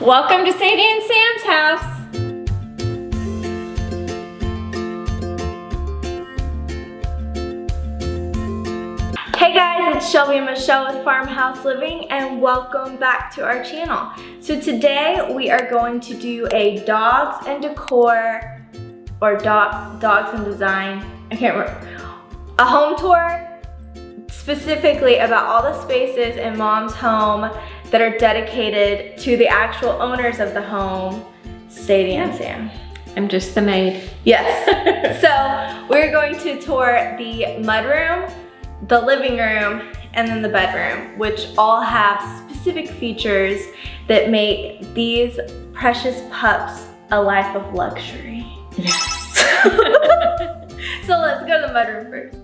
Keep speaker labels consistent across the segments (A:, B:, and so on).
A: Welcome to Sadie and Sam's house.
B: Hey guys, it's Shelby and Michelle with Farmhouse Living, and welcome back to our channel. So today we are going to do a dogs and decor, or dogs and design, I can't remember, a home tour specifically about all the spaces in Mom's home that are dedicated to the actual owners of the home, Sadie and Sam.
A: I'm just the maid.
B: Yes. So we're going to tour the mudroom, the living room, and then the bedroom, which all have specific features that make these precious pups a life of luxury.
A: Yes.
B: So let's go to the mudroom first.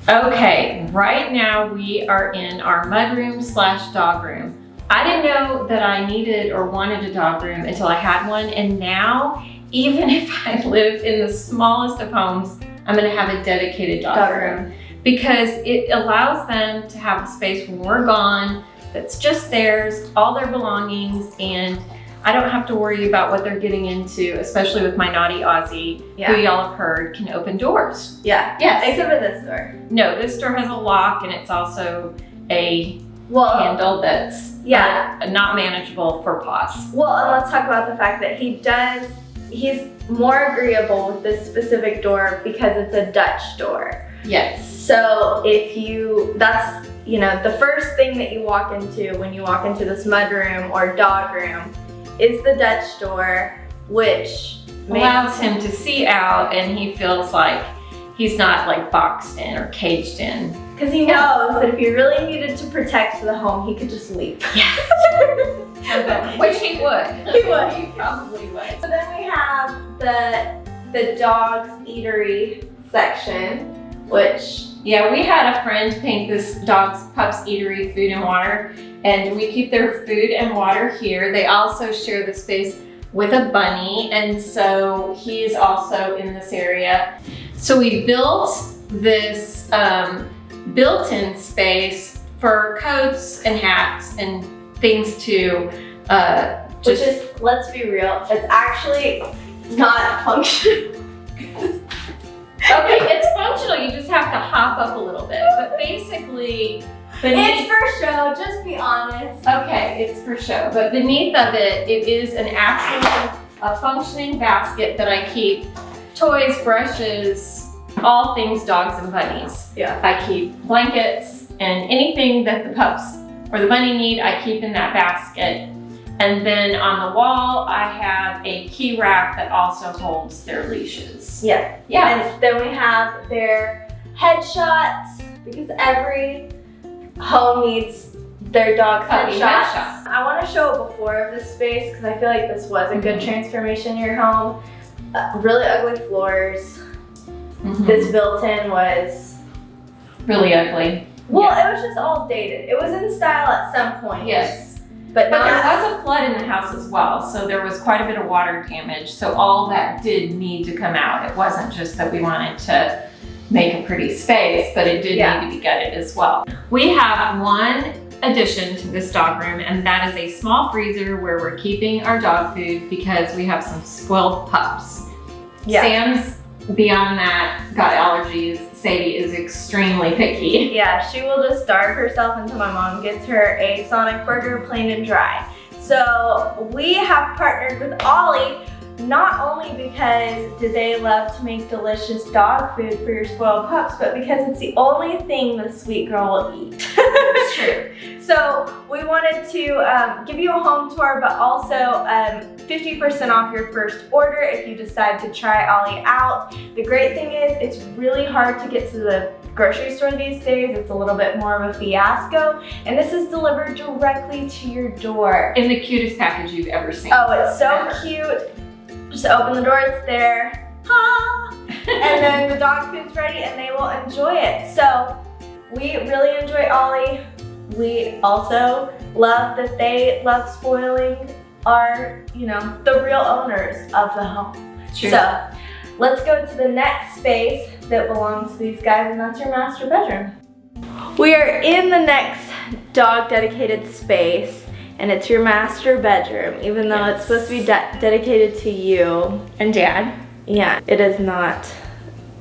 A: Okay, right now we are in our mudroom slash dog room. I didn't know that I needed or wanted a dog room until I had one, and now even if I live in the smallest of homes, I'm gonna have a dedicated dog room because it allows them to have a space when we're gone that's just theirs, all their belongings, and I don't have to worry about what they're getting into, especially with my naughty Aussie, who y'all have heard can open doors.
B: Yeah.
A: Yes.
B: Except for this door.
A: No, this door has a lock, and it's also a handle that's not manageable for paws.
B: Well, and let's talk about the fact that he's more agreeable with this specific door because it's a Dutch door.
A: Yes.
B: So that's the first thing that you walk into when you walk into this mudroom or dog room is the Dutch door, which
A: allows him to see out, and he feels like he's not like boxed in or caged in.
B: Because he knows that if he really needed to protect the home, he could just leave.
A: Yeah. Which he would.
B: He would.
A: He probably would.
B: So then we have the dog's eatery section, which...
A: Yeah, we had a friend paint this Pup's Eatery food and water, and we keep their food and water here. They also share the space with a bunny, and so he's also in this area. So we built this built-in space for coats and hats and things to
B: which is, let's be real, it's actually not functional.
A: Okay, it's functional, you just have to hop up a little bit, but basically
B: it's for show, just be honest.
A: Okay, it's for show, but beneath of it, it is an actual functioning basket that I keep toys, brushes, all things dogs and bunnies.
B: Yeah.
A: I keep blankets and anything that the pups or the bunny need, I keep in that basket. And then on the wall, I have a key rack that also holds their leashes.
B: Yeah. And then we have their headshots, because every home needs their dog's headshots. I want to show a before of this space because I feel like this was a good transformation in your home. Really ugly floors. This built-in was
A: really ugly.
B: Well, it was just all dated. It was in style at some point.
A: Yes.
B: But
A: there was a flood in the house as well, so there was quite a bit of water damage. So all that did need to come out. It wasn't just that we wanted to make a pretty space, but it did need to be gutted as well. We have one addition to this dog room, and that is a small freezer where we're keeping our dog food because we have some spoiled pups.
B: Yeah.
A: Sam's beyond that got allergies. Sadie is extremely picky.
B: Yeah, she will just starve herself until my mom gets her a Sonic burger, plain and dry. So we have partnered with Ollie, not only because do they love to make delicious dog food for your spoiled pups, but because it's the only thing the sweet girl will eat.
A: That's true.
B: So we wanted to give you a home tour, but also 50% off your first order if you decide to try Ollie out. The great thing is it's really hard to get to the grocery store these days. It's a little bit more of a fiasco, and this is delivered directly to your door.
A: In the cutest package you've ever seen.
B: Oh, it's so cute. Just open the door, it's there. Ha! And then the dog food's ready and they will enjoy it. So we really enjoy Ollie. We also love that they love spoiling our, the real owners of the home.
A: True.
B: So let's go to the next space that belongs to these guys, and that's your master bedroom. We are in the next dog dedicated space, and it's your master bedroom, even though it's supposed to be dedicated to you.
A: And Dad.
B: Yeah, it is not.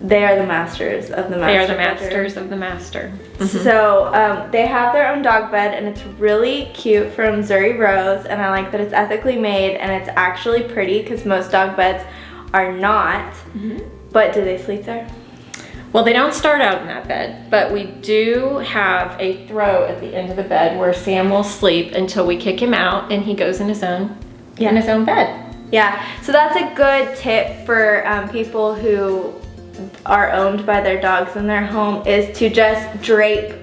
B: They are the masters of the master
A: They are the
B: bedroom.
A: masters of the master.
B: So they have their own dog bed, and it's really cute from Zuri Rose, and I like that it's ethically made, and it's actually pretty because most dog beds are not. But do they sleep there?
A: Well, they don't start out in that bed, but we do have a throw at the end of the bed where Sam will sleep until we kick him out and he goes in his own bed.
B: Yeah, so that's a good tip for people who are owned by their dogs in their home, is to just drape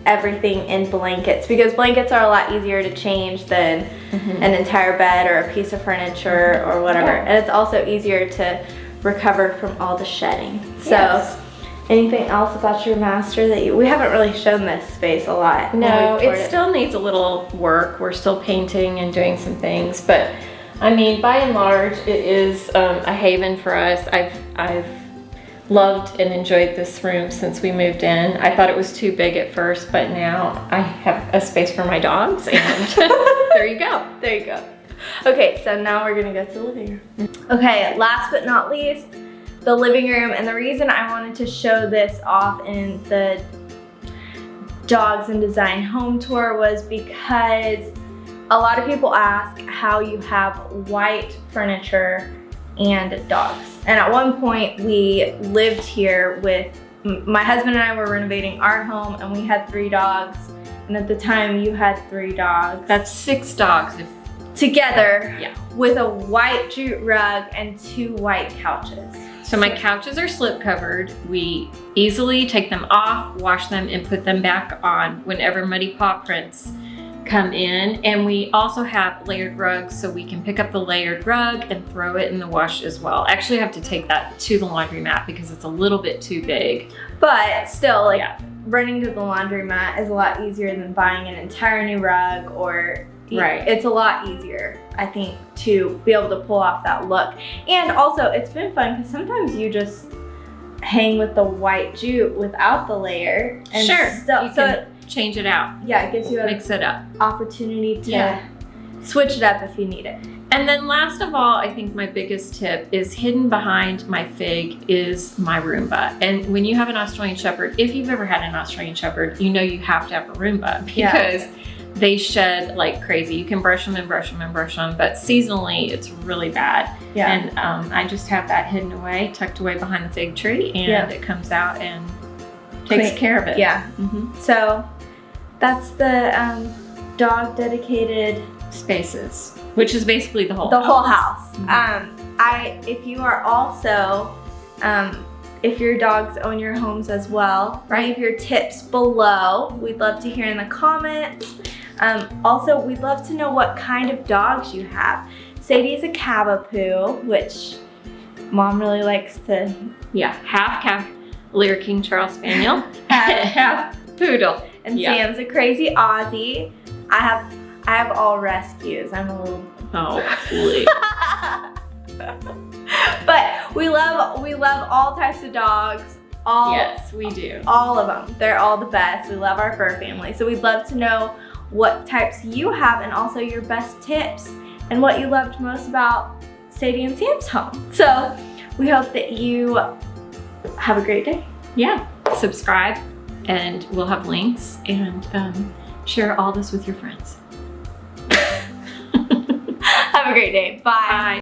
B: everything in blankets, because blankets are a lot easier to change than an entire bed or a piece of furniture or whatever. And it's also easier to recover from all the shedding. So anything else about your master that we haven't really shown this space a lot?
A: No, it still needs a little work. We're still painting and doing some things, but I mean, by and large, it is a haven for us. I've loved and enjoyed this room since we moved in. I thought it was too big at first, but now I have a space for my dogs, and there you go.
B: There you go. Okay, so now we're gonna go to the living room. Okay, last but not least, the living room. And the reason I wanted to show this off in the Dogs and Design home tour was because a lot of people ask how you have white furniture and dogs. And at one point we lived here with, my husband and I were renovating our home, and we had 3 dogs. And at the time you had 3 dogs.
A: That's 6 dogs.
B: Together with a white jute rug and 2 white couches.
A: So my couches are slip covered. We easily take them off, wash them, and put them back on whenever muddy paw prints come in. And we also have layered rugs, so we can pick up the layered rug and throw it in the wash as well. Actually, I have to take that to the laundromat because it's a little bit too big.
B: But still, like, running to the laundromat is a lot easier than buying an entire new rug, or it's a lot easier, I think, to be able to pull off that look. And also, it's been fun because sometimes you just hang with the white jute without the layer. And
A: so change it out.
B: Yeah, it gives you
A: mix it up.
B: Opportunity to switch it up if you need it.
A: And then last of all, I think my biggest tip is hidden behind my fig is my Roomba. And when you have an Australian Shepherd, if you've ever had an Australian Shepherd, you know you have to have a Roomba because they shed like crazy. You can brush them and brush them and brush them, but seasonally it's really bad. And I just have that hidden away, tucked away behind the fig tree, and it comes out and takes care of it.
B: So that's the dog dedicated
A: spaces, which is basically the whole
B: house. If you are also if your dogs own your homes as well, leave your tips below. We'd love to hear in the comments. Also, we'd love to know what kind of dogs you have. Sadie is a Cavapoo, which Mom really likes to.
A: Half Cavalier King Charles Spaniel, half Poodle.
B: And Sam's a crazy Aussie. I have all rescues. I'm a little.
A: Oh, please.
B: But we love all types of dogs.
A: Yes, we do.
B: All of them. They're all the best. We love our fur family. So we'd love to know what types you have, and also your best tips and what you loved most about Sadie and Sam's home. So we hope that you have a great day.
A: Subscribe, and we'll have links, and share all this with your friends.
B: Have a great day. Bye.